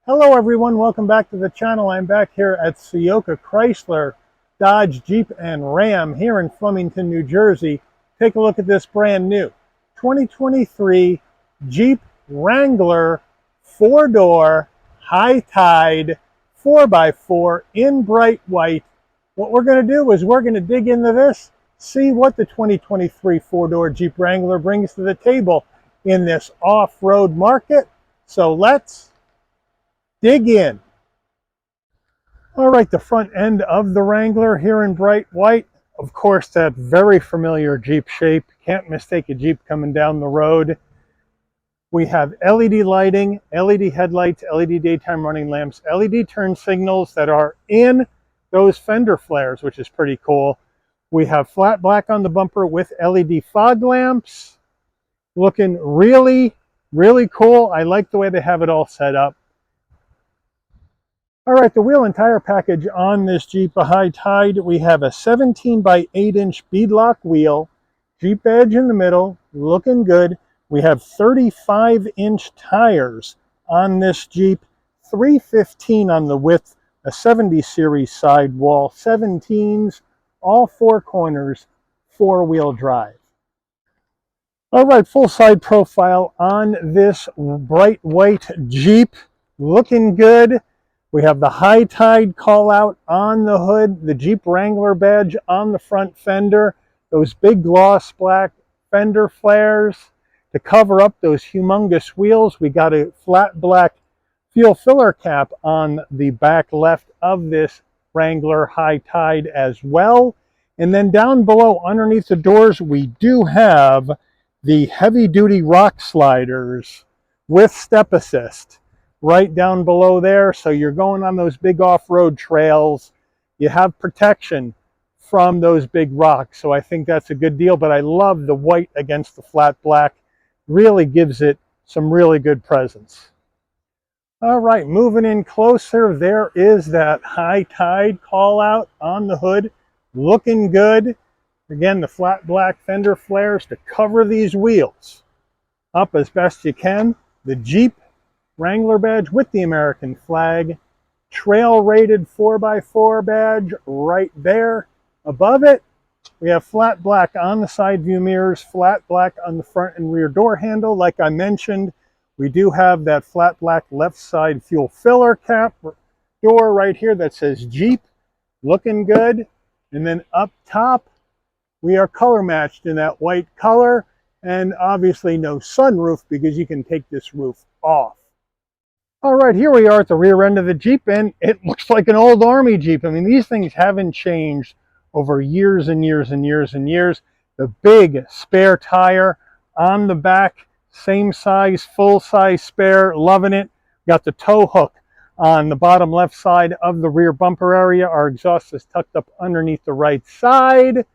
Hello everyone, welcome back to the channel. I'm back here at Ciocca Chrysler, Dodge, Jeep, and Ram here in Flemington, New Jersey. Take a look at this brand new 2023 Jeep Wrangler 4-door, high tide, 4x4 in bright white. What we're going to do is we're going to dig into this, see what the 2023 4-door Jeep Wrangler brings to the table in this off-road market. So let's dig in. All right, the front end of the Wrangler here in bright white. Of course, that very familiar Jeep shape. Can't mistake a Jeep coming down the road. We have LED lighting, LED headlights, LED daytime running lamps, LED turn signals that are in those fender flares, which is pretty cool. We have flat black on the bumper with LED fog lamps. Looking really, really cool. I like the way they have it all set up. All right, the wheel and tire package on this Jeep High Tide, we have a 17 by 8 inch beadlock wheel, Jeep badge in the middle, looking good. We have 35-inch tires on this Jeep, 315 on the width, a 70 series sidewall, 17s, all four corners, four-wheel drive. All right, full side profile on this bright white Jeep, looking good. We have the High Tide call out on the hood, the Jeep Wrangler badge on the front fender, those big gloss black fender flares to cover up those humongous wheels. We got a flat black fuel filler cap on the back left of this Wrangler High Tide as well. And then down below underneath the doors, we do have the heavy duty rock sliders with step assist right down below there. So you're going on those big off-road trails, you have protection from those big rocks. So I think that's a good deal, but I love the white against the flat black. Really gives it some really good presence. All right, moving in closer, there is that High Tide call out on the hood, looking good. Again, the flat black fender flares to cover these wheels up as best you can. The Jeep Wrangler badge with the American flag, trail rated 4x4 badge right there. Above it, we have flat black on the side view mirrors, flat black on the front and rear door handle. Like I mentioned, we do have that flat black left side fuel filler cap door right here that says Jeep, looking good. And then up top, we are color matched in that white color, and obviously no sunroof because you can take this roof off. All right, here we are at the rear end of the Jeep, and it looks like an old Army Jeep. I mean, these things haven't changed over years and years and years and years. The big spare tire on the back, same size, full size spare, loving it. Got the tow hook on the bottom left side of the rear bumper area. Our exhaust is tucked up underneath the right side,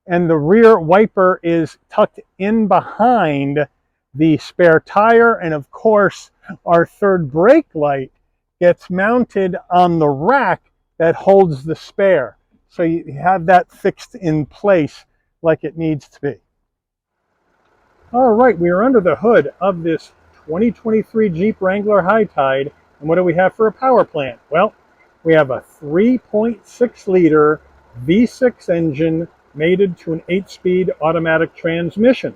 and the rear wiper is tucked in behind the spare tire. And of course, our third brake light gets mounted on the rack that holds the spare. So you have that fixed in place like it needs to be. All right, we are under the hood of this 2023 Jeep Wrangler High Tide. And what do we have for a power plant? Well, we have a 3.6 liter V6 engine mated to an 8-speed automatic transmission.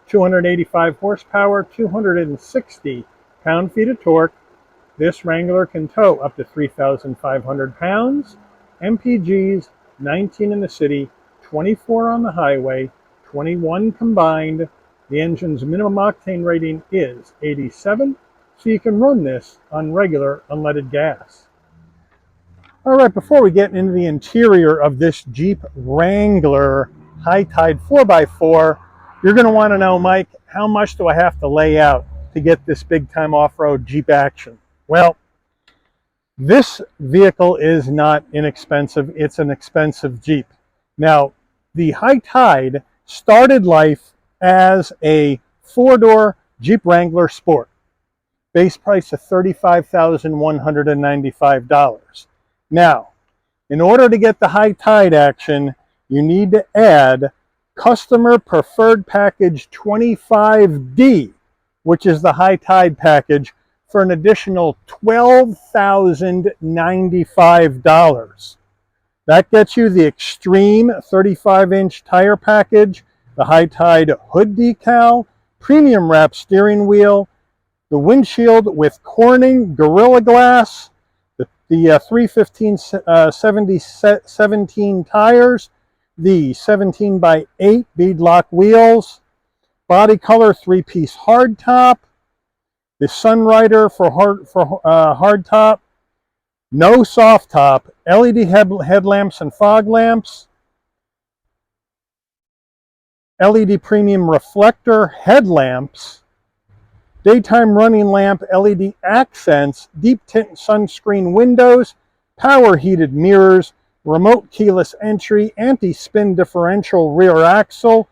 285 horsepower, 260 pound-feet of torque. This Wrangler can tow up to 3,500 pounds. MPGs, 19 in the city, 24 on the highway, 21 combined. The engine's minimum octane rating is 87, so you can run this on regular unleaded gas. All right, before we get into the interior of this Jeep Wrangler High Tide 4x4, you're going to want to know, Mike, how much do I have to lay out to get this big-time off-road Jeep action? Well, this vehicle is not inexpensive. It's an expensive Jeep. Now, the High Tide started life as a 4-door Jeep Wrangler Sport. Base price of $35,195. Now, in order to get the High Tide action, you need to add Customer Preferred Package 25D, which is the High Tide package for an additional $12,095. That gets you the extreme 35-inch tire package, the High Tide hood decal, premium wrap steering wheel, the windshield with Corning Gorilla Glass, the 315/17 tires, the 17x8 beadlock wheels, body color 3-piece hardtop, the Sunrider for hardtop, no soft top, LED headlamps and fog lamps, LED premium reflector headlamps, daytime running lamp LED accents, deep tint sunscreen windows, power heated mirrors, remote keyless entry, anti-spin differential rear axle,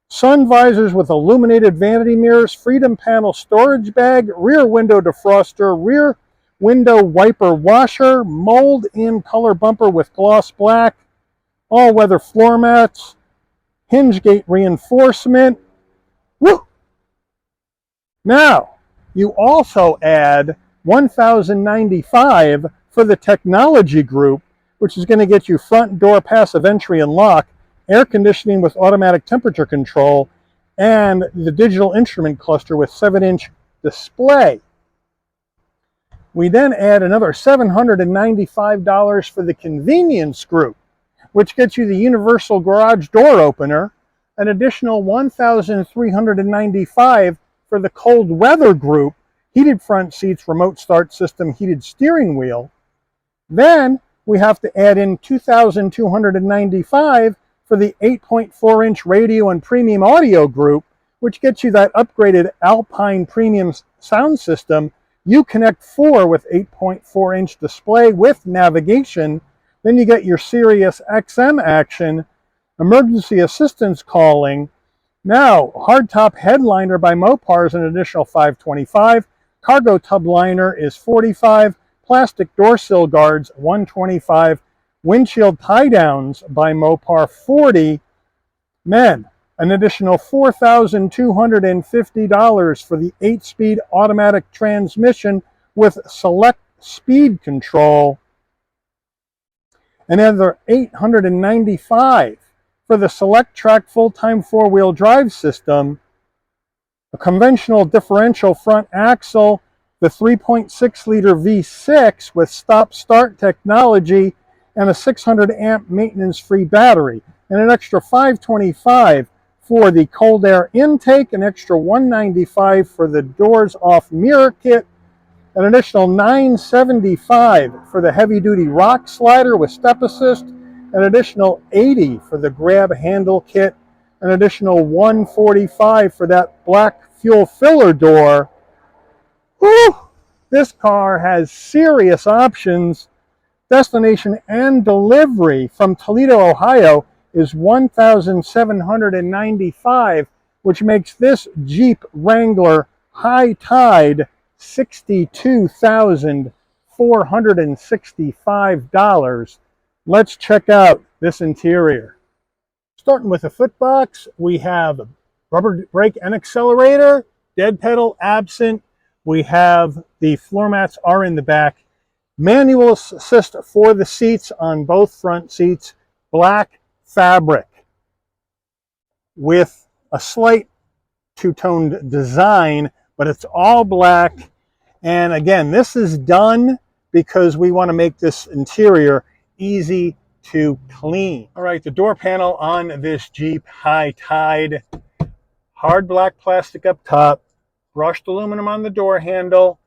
sun visors with illuminated vanity mirrors, freedom panel storage bag, rear window defroster, rear window wiper washer, mold in color bumper with gloss black, all-weather floor mats, hinge gate reinforcement. Woo! Now, you also add $1,095 for the technology group, which is going to get you front door passive entry and lock, air conditioning with automatic temperature control, and the digital instrument cluster with 7-inch display. We then add another $795 for the convenience group, which gets you the universal garage door opener, an additional $1,395 for the cold weather group, heated front seats, remote start system, heated steering wheel. Then we have to add in $2,295 for the 8.4-inch radio and premium audio group, which gets you that upgraded Alpine premium sound system, Uconnect 4 with 8.4-inch display with navigation. Then you get your Sirius XM action, emergency assistance calling. Now, hardtop headliner by Mopar is an additional $525. Cargo tub liner is $45. Plastic door sill guards $125. Windshield tie downs by Mopar $40. Men, an additional $4,250 for the 8-speed automatic transmission with select speed control. Another $895 for the Select Track full-time 4-wheel drive system, a conventional differential front axle, the 3.6-liter V6 with stop-start technology, and a 600-amp maintenance-free battery, and an extra $525 for the cold air intake, an extra $195 for the doors off mirror kit, an additional $975 for the heavy-duty rock slider with step assist, an additional $80 for the grab handle kit, an additional $145 for that black fuel filler door. Whew! This car has serious options. Destination and delivery from Toledo, Ohio is $1,795, which makes this Jeep Wrangler High Tide $62,465. Let's check out this interior. Starting with the footbox, we have rubber brake and accelerator, dead pedal absent. We have the floor mats are in the back. Manual assist for the seats on both front seats, black fabric with a slight two-toned design, but it's all black. And again, this is done because we want to make this interior easy to clean. All right, the door panel on this Jeep High Tide, hard black plastic up top, brushed aluminum on the door handle,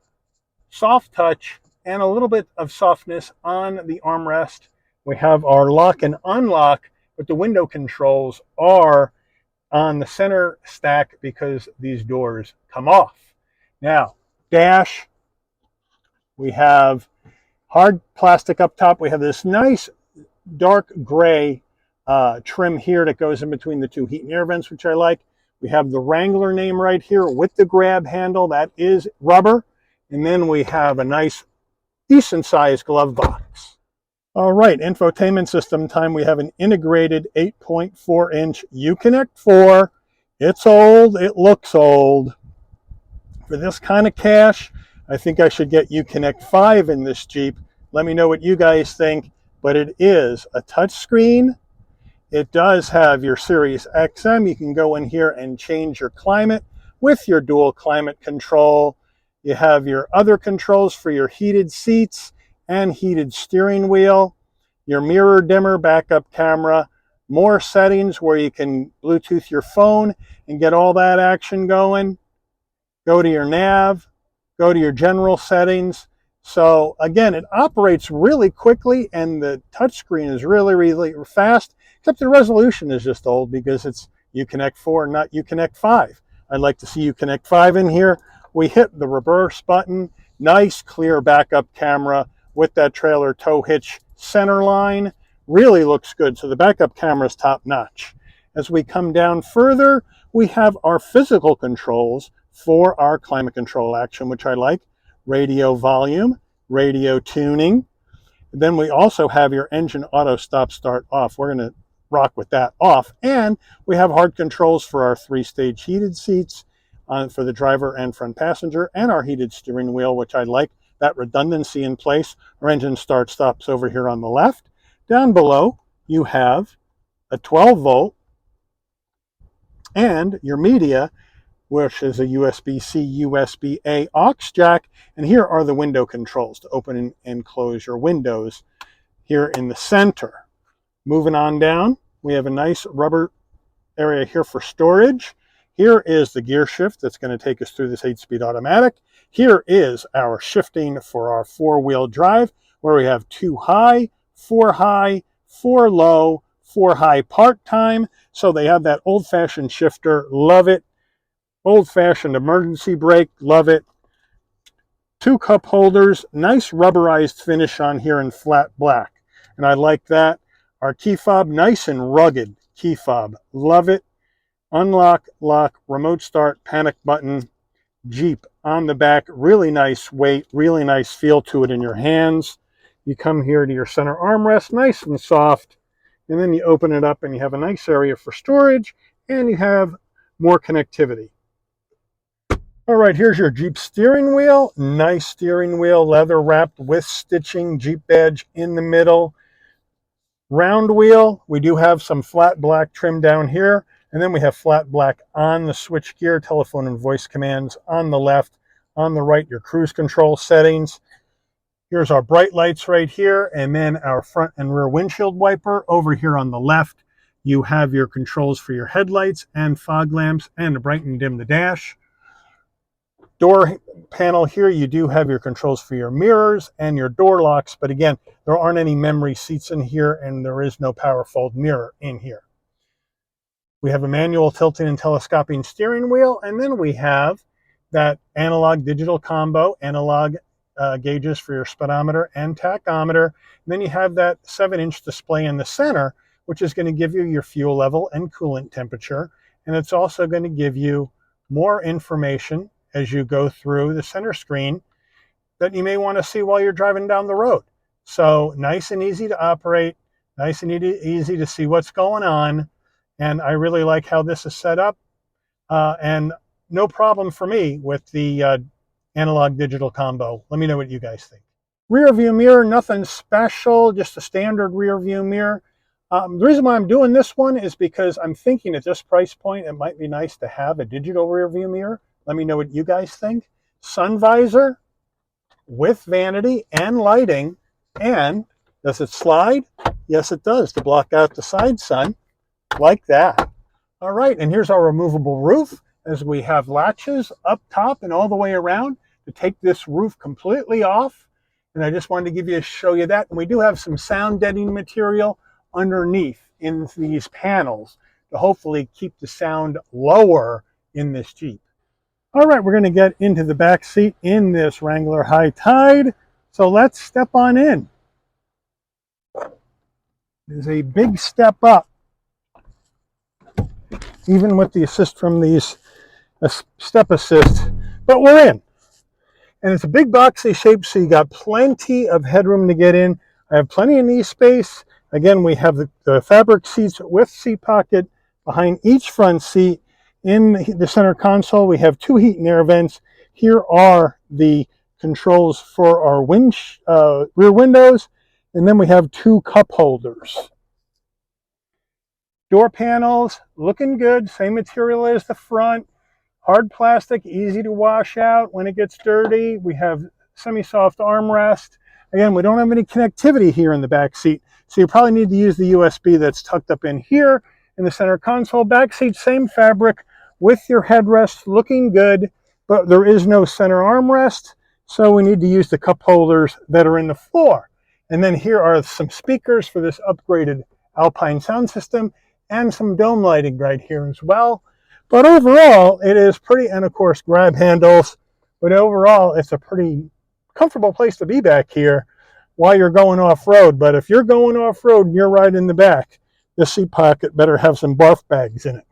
soft touch, and a little bit of softness on the armrest. We have our lock and unlock, but the window controls are on the center stack because these doors come off. Now, dash, we have hard plastic up top. We have this nice dark gray trim here that goes in between the two heat and air vents, which I like. We have the Wrangler name right here with the grab handle. That is rubber. And then we have a nice decent sized glove box. All right, infotainment system time. We have an integrated 8.4-inch Uconnect 4. It's old, it looks old. For this kind of cash, I think I should get Uconnect 5 in this Jeep. Let me know what you guys think. But it is a touchscreen. It does have your Sirius XM. You can go in here and change your climate with your dual climate control. You have your other controls for your heated seats and heated steering wheel, your mirror dimmer, backup camera, more settings where you can Bluetooth your phone and get all that action going. Go to your nav, go to your general settings. So again, it operates really quickly and the touchscreen is really, really fast, except the resolution is just old because it's Uconnect 4, not Uconnect 5. I'd like to see Uconnect 5 in here. We hit the reverse button, nice clear backup camera with that trailer tow hitch center line. Really looks good. So the backup camera is top notch. As we come down further, we have our physical controls for our climate control action, which I like. Radio volume, radio tuning. Then we also have your engine auto stop start off. We're going to rock with that off. And we have hard controls for our 3-stage heated seats for the driver and front passenger, and our heated steering wheel, which I like that redundancy in place. Our engine start stops over here on the left. Down below, you have a 12-volt and your media, which is a USB-C, USB-A aux jack. And here are the window controls to open and close your windows here in the center. Moving on down, we have a nice rubber area here for storage. Here is the gear shift that's going to take us through this 8-speed automatic. Here is our shifting for our 4-wheel drive, where we have 2 high, 4 high, 4 low, 4 high part-time. So they have that old-fashioned shifter. Love it. Old-fashioned emergency brake. Love it. 2 cup holders. Nice rubberized finish on here in flat black. And I like that. Our key fob, nice and rugged key fob. Love it. Unlock, lock, remote start, panic button, Jeep on the back. Really nice weight, really nice feel to it in your hands. You come here to your center armrest, nice and soft. And then you open it up and you have a nice area for storage and you have more connectivity. All right, here's your Jeep steering wheel. Nice steering wheel, leather wrapped with stitching, Jeep badge in the middle. Round wheel, we do have some flat black trim down here. And then we have flat black on the switch gear, telephone and voice commands on the left. On the right, your cruise control settings. Here's our bright lights right here, and then our front and rear windshield wiper. Over here on the left, you have your controls for your headlights and fog lamps and to brighten and dim the dash. Door panel here, you do have your controls for your mirrors and your door locks, but again, there aren't any memory seats in here and there is no power fold mirror in here. We have a manual tilting and telescoping steering wheel, and then we have that analog digital combo, analog gauges for your speedometer and tachometer. And then you have that 7-inch display in the center, which is going to give you your fuel level and coolant temperature. And it's also going to give you more information as you go through the center screen that you may want to see while you're driving down the road. So nice and easy to operate, nice and easy to see what's going on. And I really like how this is set up. And no problem for me with the analog digital combo. Let me know what you guys think. Rear view mirror, nothing special, just a standard rear view mirror. The reason why I'm doing this one is because I'm thinking at this price point, it might be nice to have a digital rear view mirror. Let me know what you guys think. Sun visor with vanity and lighting. And does it slide? Yes, it does, to block out the side sun. Like that. All right, and here's our removable roof, as we have latches up top and all the way around to take this roof completely off. And I just wanted to show you that. And we do have some sound deadening material underneath in these panels to hopefully keep the sound lower in this Jeep. All right, we're going to get into the back seat in this Wrangler High Tide. So let's step on in. There's a big step up, even with the assist from these step assist, but we're in. And it's a big boxy shape, so you got plenty of headroom to get in. I have plenty of knee space. Again, we have the fabric seats with seat pocket behind each front seat. In the center console, we have 2 heat and air vents. Here are the controls for our rear windows, and then we have 2 cup holders. Door panels, looking good, same material as the front. Hard plastic, easy to wash out when it gets dirty. We have semi-soft armrest. Again, we don't have any connectivity here in the back seat, so you probably need to use the USB that's tucked up in here in the center console. Back seat, same fabric with your headrest, looking good, but there is no center armrest, so we need to use the cup holders that are in the floor. And then here are some speakers for this upgraded Alpine sound system, and some dome lighting right here as well. But overall, it is pretty, and of course grab handles, but overall it's a pretty comfortable place to be back here while you're going off-road. But if you're going off-road and you're right in the back, this seat pocket better have some barf bags in it.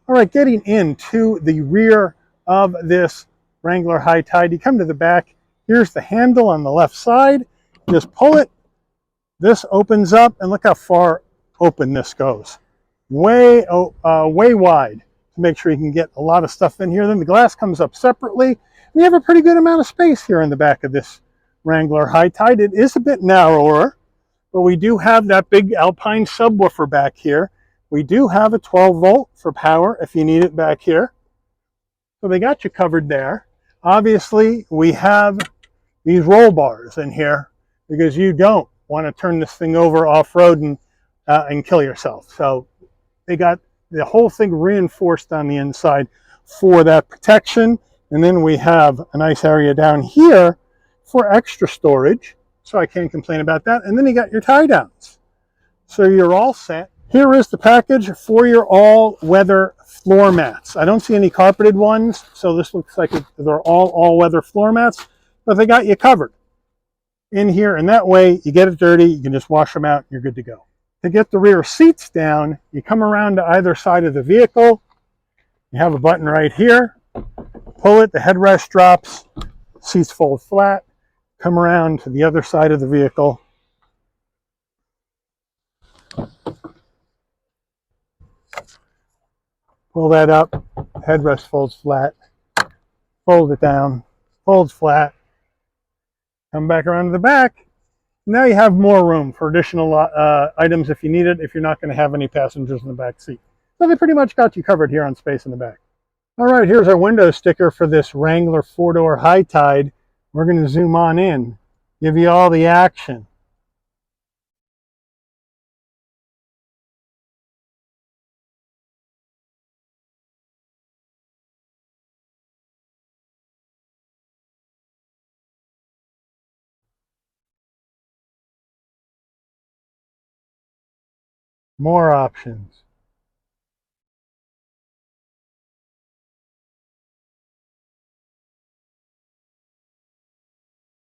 All right, getting into the rear of this Wrangler High Tide, you come to the back, here's the handle on the left side, just pull it, this opens up, and look how far open this goes. Way wide to make sure you can get a lot of stuff in here. Then the glass comes up separately, and you have a pretty good amount of space here in the back of this Wrangler High Tide. It is a bit narrower, but we do have that big Alpine subwoofer back here. We do have a 12 volt for power if you need it back here. So they got you covered there. Obviously, we have these roll bars in here because you don't want to turn this thing over off-road and kill yourself. So they got the whole thing reinforced on the inside for that protection. And then we have a nice area down here for extra storage, so I can't complain about that. And then you got your tie downs. So you're all set. Here is the package for your all-weather floor mats. I don't see any carpeted ones, so this looks like they're all-weather floor mats, but they got you covered in here, and that way you get it dirty, you can just wash them out, and you're good to go. To get the rear seats down, you come around to either side of the vehicle. You have a button right here. Pull it, the headrest drops, seats fold flat. Come around to the other side of the vehicle. Pull that up, headrest folds flat. Fold it down, folds flat. Come back around to the back. Now you have more room for additional items if you need it, if you're not going to have any passengers in the back seat. So they pretty much got you covered here on space in the back. All right, here's our window sticker for this Wrangler 4-door High Tide. We're going to zoom on in, give you all the action. More options.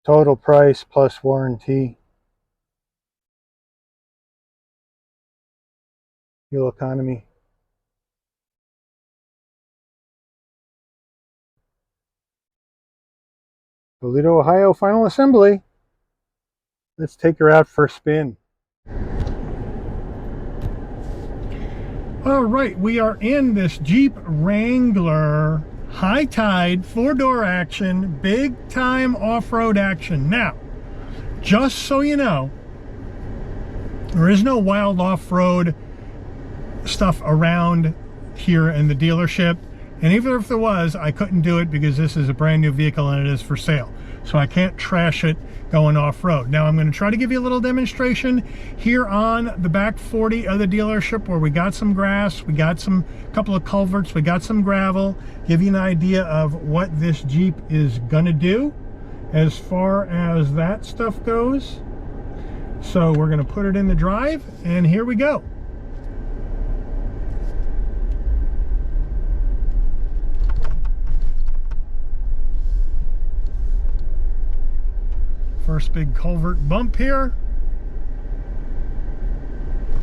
Total price plus warranty. Fuel economy. Toledo, Ohio, final assembly. Let's take her out for a spin. All right, we are in this Jeep Wrangler High Tide 4-door action, big time off-road action. Now, just so you know, there is no wild off-road stuff around here in the dealership. And even if there was, I couldn't do it because this is a brand new vehicle and it is for sale. So I can't trash it going off-road. Now I'm going to try to give you a little demonstration here on the back 40 of the dealership where we got some grass, we got some couple of culverts, we got some gravel, give you an idea of what this Jeep is going to do as far as that stuff goes. So we're going to put it in the drive and here we go. First big culvert bump here.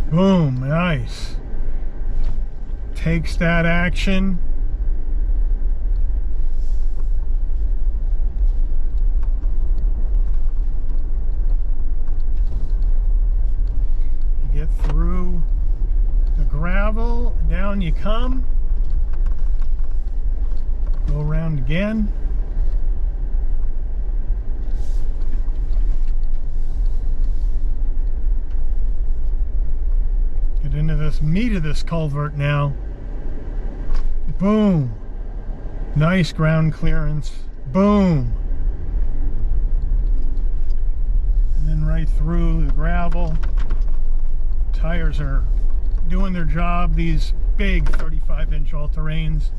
Boom, nice. Takes that action. You get through the gravel, down you come. Go around again. Get into this meat of this culvert now. Boom. Nice ground clearance. Boom. And then right through the gravel. Tires are doing their job. These big 35-inch all-terrains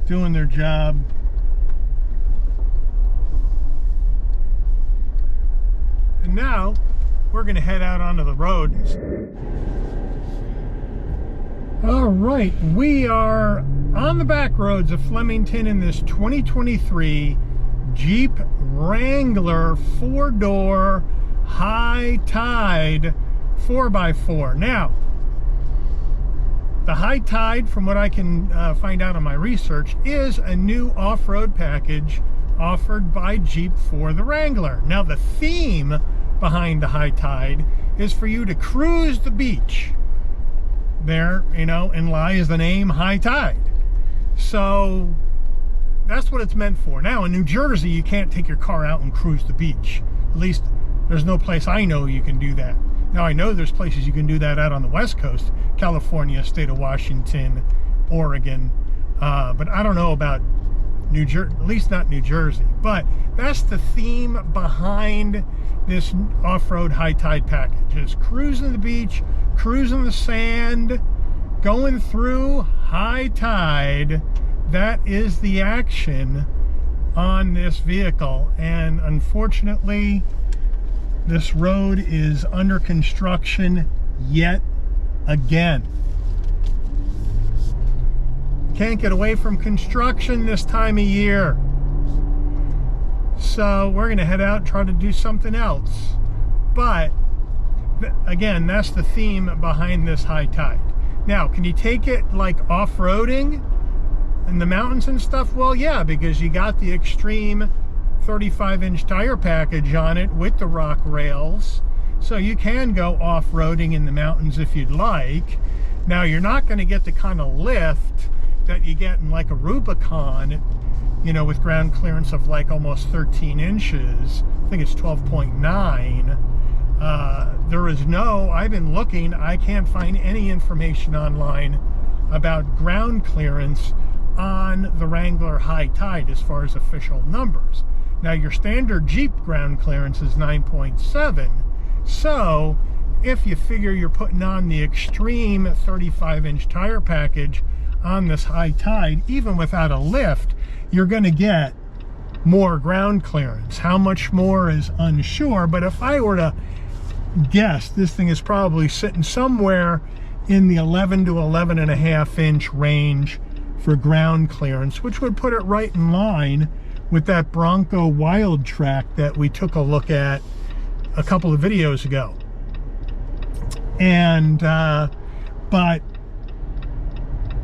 doing their job. And now we're going to head out onto the road. All right, we are on the back roads of Flemington in this 2023 Jeep Wrangler 4-door high tide 4x4. Now, the high tide, from what I can find out on my research, is a new off-road package offered by Jeep for the Wrangler. Now, the theme behind the high tide is for you to cruise the beach. There, you know, and lies the name high tide. So that's what it's meant for. Now in New Jersey, you can't take your car out and cruise the beach. At least there's no place I know you can do that. Now I know there's places you can do that out on the West Coast, California, state of Washington, Oregon, but I don't know about New Jersey, at least not New Jersey. But that's the theme behind this off-road high tide package, is cruising the beach, cruising the sand, going through high tide. That is the action on this vehicle. And unfortunately, this road is under construction yet again. Can't get away from construction this time of year. So we're going to head out and try to do something else. But again, that's the theme behind this high tide. Now, can you take it like off-roading in the mountains and stuff? Well, yeah, because you got the extreme 35-inch tire package on it with the rock rails. So you can go off-roading in the mountains if you'd like. Now, you're not going to get the kind of lift that you get in like a Rubicon, you know, with ground clearance of like almost 13 inches. I think it's 12.9. There is no, I've been looking, I can't find any information online about ground clearance on the Wrangler high tide as far as official numbers. Now your standard Jeep ground clearance is 9.7. So if you figure you're putting on the extreme 35-inch tire package on this high tide, even without a lift, you're going to get more ground clearance. How much more is unsure, but if I were to guess, this thing is probably sitting somewhere in the 11 to 11.5 inch range for ground clearance, which would put it right in line with that Bronco Wild Track that we took a look at a couple of videos ago. And but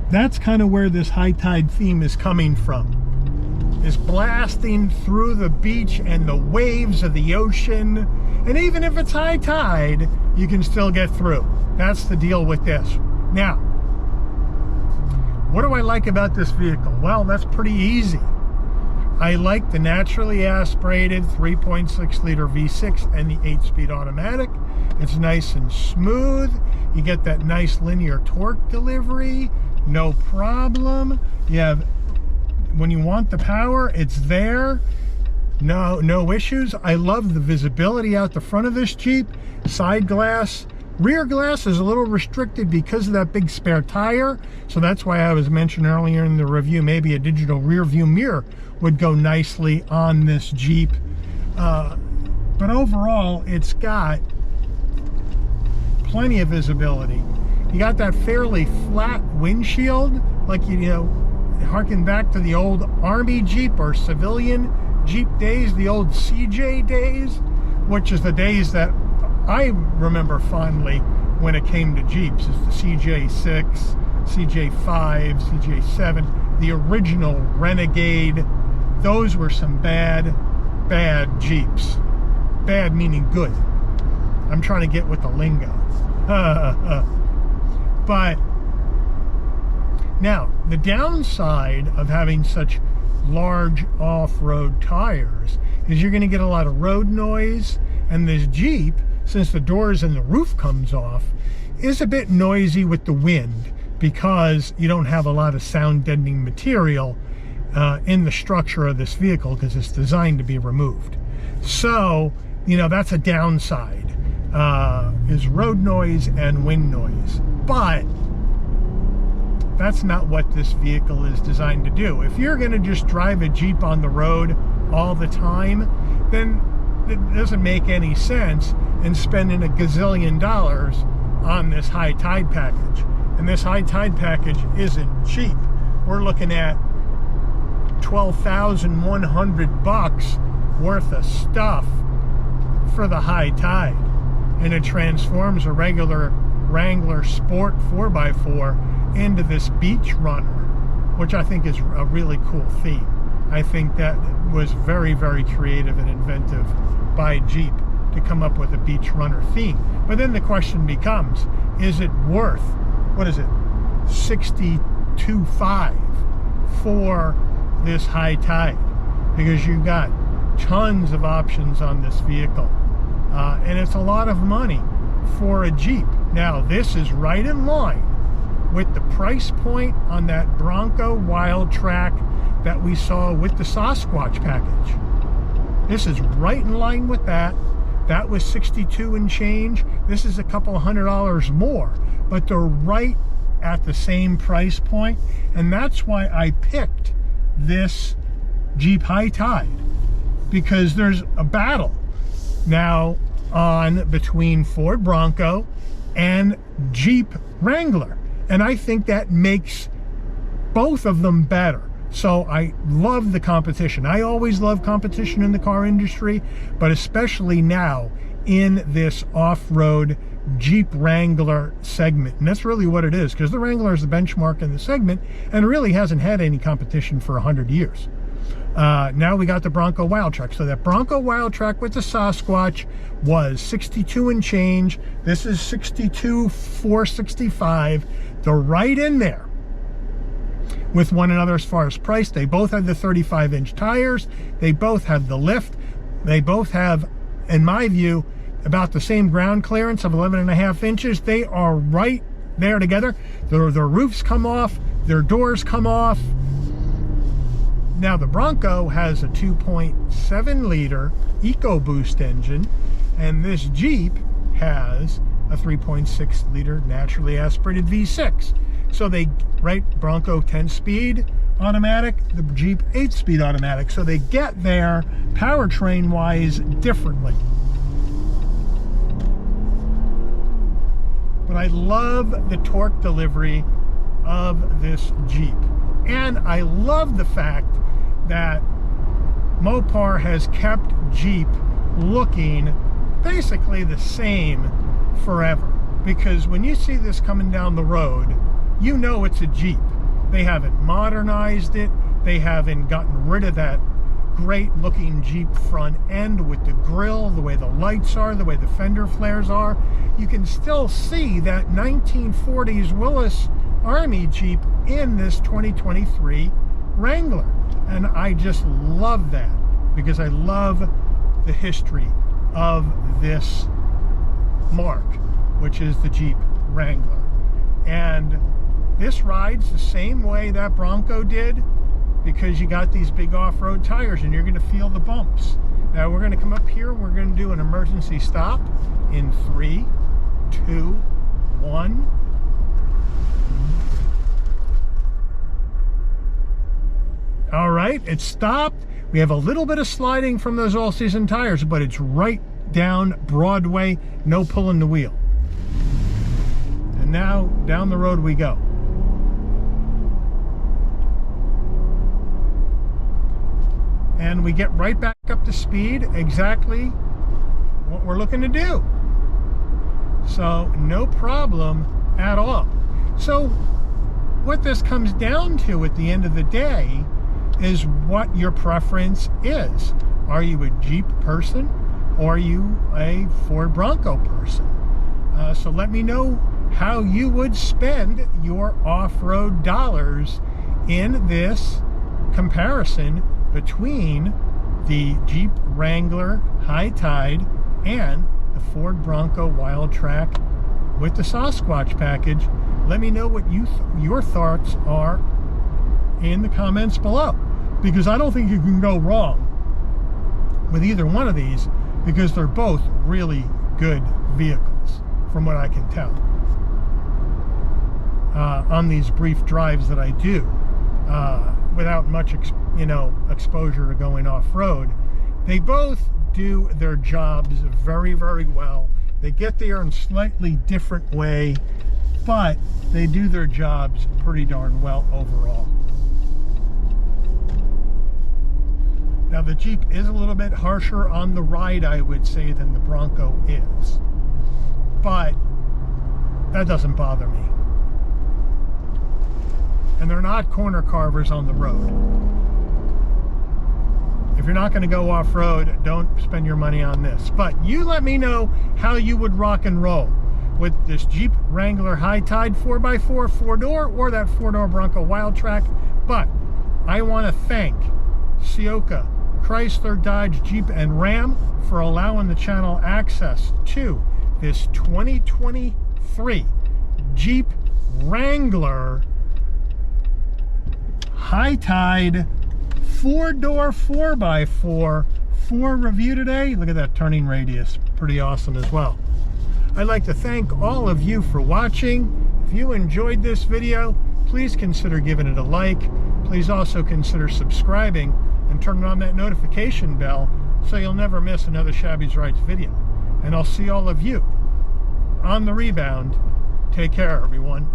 that's kind of where this high tide theme is coming from, is blasting through the beach and the waves of the ocean. And even if it's high tide, you can still get through. That's the deal with this. Now, what do I like about this vehicle? Well, that's pretty easy. I like the naturally aspirated 3.6 liter V6 and the 8-speed automatic. It's nice and smooth. You get that nice linear torque delivery, no problem. You have, when you want the power, it's there. No issues. I love the visibility out the front of this Jeep. Side glass. Rear glass is a little restricted because of that big spare tire. So that's why I was mentioning earlier in the review, maybe a digital rear view mirror would go nicely on this Jeep. But overall, it's got plenty of visibility. You got that fairly flat windshield, like, you know, harken back to the old Army Jeep or civilian Jeep days, the old CJ days, which is the days that I remember fondly when it came to Jeeps. It's the CJ6, CJ5, CJ7, the original Renegade. Those were some bad Jeeps. Bad meaning good. I'm trying to get with the lingo. But now, the downside of having such large off-road tires is you're going to get a lot of road noise, and this Jeep, since the doors and the roof comes off, is a bit noisy with the wind because you don't have a lot of sound deadening material in the structure of this vehicle because it's designed to be removed. So, you know, that's a downside, is road noise and wind noise. But that's not what this vehicle is designed to do. If you're going to just drive a Jeep on the road all the time, then it doesn't make any sense in spending a gazillion dollars on this high tide package. And this high tide package isn't cheap. We're looking at $12,100 worth of stuff for the high tide, and it transforms a regular Wrangler Sport 4x4 into this beach runner, which I think is a really cool theme. I think that was very, very creative and inventive by Jeep to come up with a beach runner theme. But then the question becomes, is it worth, what is it, $62,500 for this high tide? Because you've got tons of options on this vehicle, and it's a lot of money for a Jeep. Now, this is right in line with the price point on that Bronco Wildtrak that we saw with the Sasquatch package. This is right in line with that. That was 62 and change. This is a couple $100 more, but they're right at the same price point, and that's why I picked this Jeep High Tide, because there's a battle now on between Ford Bronco and Jeep Wrangler, and I think that makes both of them better. So I love the competition. I always love competition in the car industry, but especially now in this off-road Jeep Wrangler segment. And that's really what it is, because the Wrangler is the benchmark in the segment and really hasn't had any competition for 100 years. Now we got the Bronco Wildtrak. So that Bronco Wildtrak with the Sasquatch was 62 and change. This is 62,465. They're right in there with one another as far as price. They both have the 35-inch tires. They both have the lift. They both have, in my view, about the same ground clearance of 11.5 inches. They are right there together. Their roofs come off. Their doors come off. Now, the Bronco has a 2.7 liter EcoBoost engine, and this Jeep has a 3.6 liter naturally aspirated V6. So they, right, Bronco 10-speed automatic, the Jeep 8-speed automatic. So they get there powertrain-wise differently. But I love the torque delivery of this Jeep. And I love the fact that Mopar has kept Jeep looking basically the same forever. Because when you see this coming down the road, you know it's a Jeep. They haven't modernized it. They haven't gotten rid of that great looking Jeep front end with the grille, the way the lights are, the way the fender flares are. You can still see that 1940s Willis Army Jeep in this 2023 Wrangler. And I just love that, because I love the history of this mark, which is the Jeep Wrangler. And this rides the same way that Bronco did, because you got these big off-road tires and you're going to feel the bumps. Now we're going to come up here and we're going to do an emergency stop in 3, 2, 1. All right, it's stopped. We have a little bit of sliding from those all-season tires, but it's right down Broadway, no pulling the wheel. And now down the road we go. And we get right back up to speed, exactly what we're looking to do. So no problem at all. So what this comes down to at the end of the day is what your preference is. Are you a Jeep person, or are you a Ford Bronco person? So let me know how you would spend your off-road dollars in this comparison between the Jeep Wrangler High Tide and the Ford Bronco Wildtrak with the Sasquatch package. Let me know what your thoughts are in the comments below, because I don't think you can go wrong with either one of these, because they're both really good vehicles from what I can tell on these brief drives that I do without much exposure to going off-road. They both do their jobs very, very well. They get there in a slightly different way, but they do their jobs pretty darn well overall. Now the Jeep is a little bit harsher on the ride, I would say, than the Bronco is, but that doesn't bother me. And they're not corner carvers on the road. If you're not going to go off-road, don't spend your money on this. But you let me know how you would rock and roll with this Jeep Wrangler High Tide 4x4 4-door or that 4-door Bronco Wildtrak. But I want to thank Ciocca, Chrysler, Dodge, Jeep, and Ram for allowing the channel access to this 2023 Jeep Wrangler High Tide 4-door 4x4 for review today. Look at that turning radius, pretty awesome as well. I'd like to thank all of you for watching. If you enjoyed this video, please consider giving it a like. Please also consider subscribing and turning on that notification bell so you'll never miss another Shabby's Rides video. And I'll see all of you on the rebound. Take care, everyone.